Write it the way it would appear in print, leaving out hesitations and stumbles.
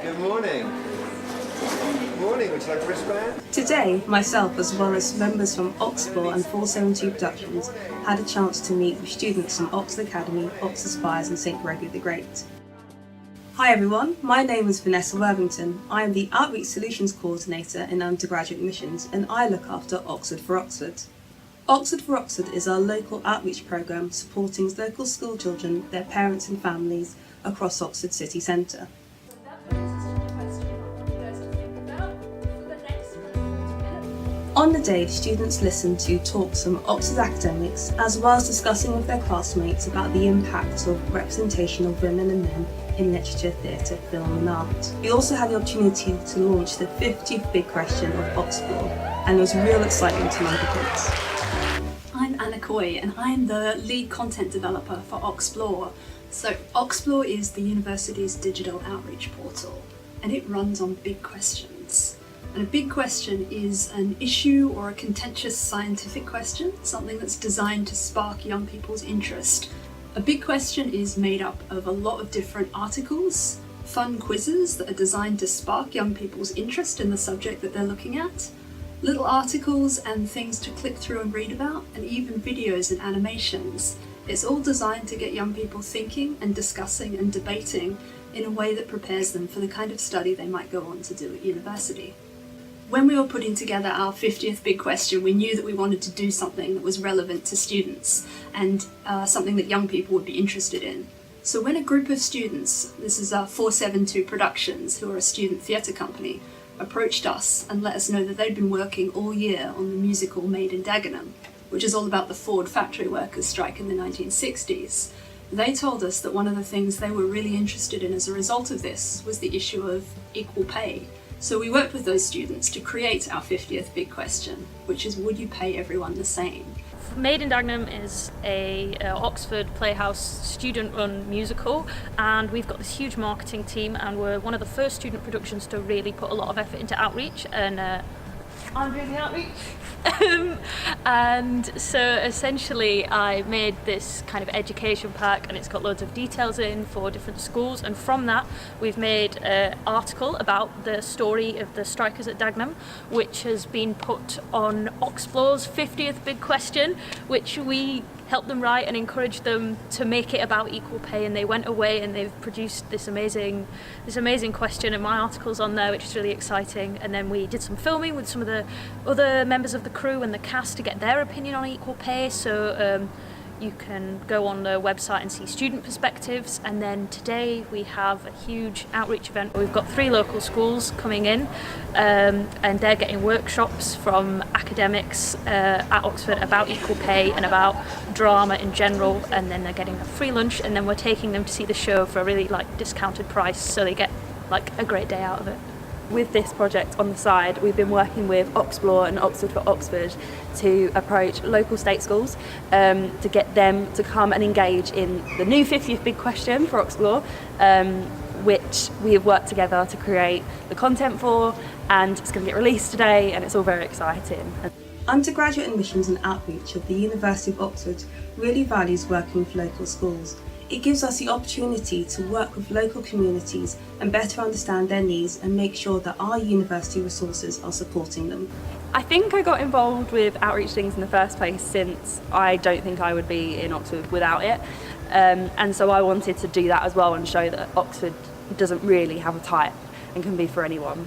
Good morning. Good morning, would you like a wristband? Today, myself as well as members from Oxplore and 472 Productions had a chance to meet with students from Oxford Academy, Oxford Spires and St Gregory the Great. Hi everyone, my name is Vanessa Worthington. I am the Outreach Solutions Coordinator in Undergraduate Admissions and I look after Oxford for Oxford. Oxford for Oxford is our local outreach programme supporting local school children, their parents and families across Oxford city centre. On the day, the students listened to talks from Oxford academics as well as discussing with their classmates about the impact of representation of women and men in literature, theatre, film and art. We also had the opportunity to launch the 50th Big Question of Oxplore and there was real excitement among the kids. I'm Anna Coy and I'm the lead content developer for Oxplore. So Oxplore is the university's digital outreach portal and it runs on big questions. And a big question is an issue or a contentious scientific question, something that's designed to spark young people's interest. A big question is made up of a lot of different articles, fun quizzes that are designed to spark young people's interest in the subject that they're looking at, little articles and things to click through and read about, and even videos and animations. It's all designed to get young people thinking and discussing and debating in a way that prepares them for the kind of study they might go on to do at university. When we were putting together our 50th Big Question, we knew that we wanted to do something that was relevant to students and something that young people would be interested in. So when a group of students, this is 472 Productions, who are a student theatre company, approached us and let us know that they'd been working all year on the musical Made in Dagenham, which is all about the Ford factory workers' strike in the 1960s. They told us that one of the things they were really interested in as a result of this was the issue of equal pay. So we worked with those students to create our 50th Big Question, which is, would you pay everyone the same? Made in Dagenham is a Oxford Playhouse student-run musical, and we've got this huge marketing team, and we're one of the first student productions to really put a lot of effort into outreach, and I'm doing the outreach. And so essentially I made this kind of education pack and it's got loads of details in for different schools, and from that we've made an article about the story of the strikers at Dagenham, which has been put on Oxplore's 50th Big Question, which we helped them write and encouraged them to make it about equal pay, and they went away and they've produced this amazing question, and my article's on there, which is really exciting. And then we did some filming with some of the other members of the crew and the cast to get their opinion on equal pay, so you can go on the website and see student perspectives. And then today we have a huge outreach event where we've got 3 local schools coming in, and they're getting workshops from academics at Oxford about equal pay and about drama in general, and then they're getting a free lunch, and then we're taking them to see the show for a really discounted price, so they get a great day out of it. With this project on the side, we've been working with Oxplore and Oxford for Oxford to approach local state schools to get them to come and engage in the new 50th Big Question for Oxplore, which we have worked together to create the content for, and it's going to get released today, and it's all very exciting. Undergraduate admissions and outreach at the University of Oxford really values working with local schools. It gives us the opportunity to work with local communities and better understand their needs and make sure that our university resources are supporting them. I think I got involved with outreach things in the first place since I don't think I would be in Oxford without it, and so I wanted to do that as well and show that Oxford doesn't really have a type and can be for anyone.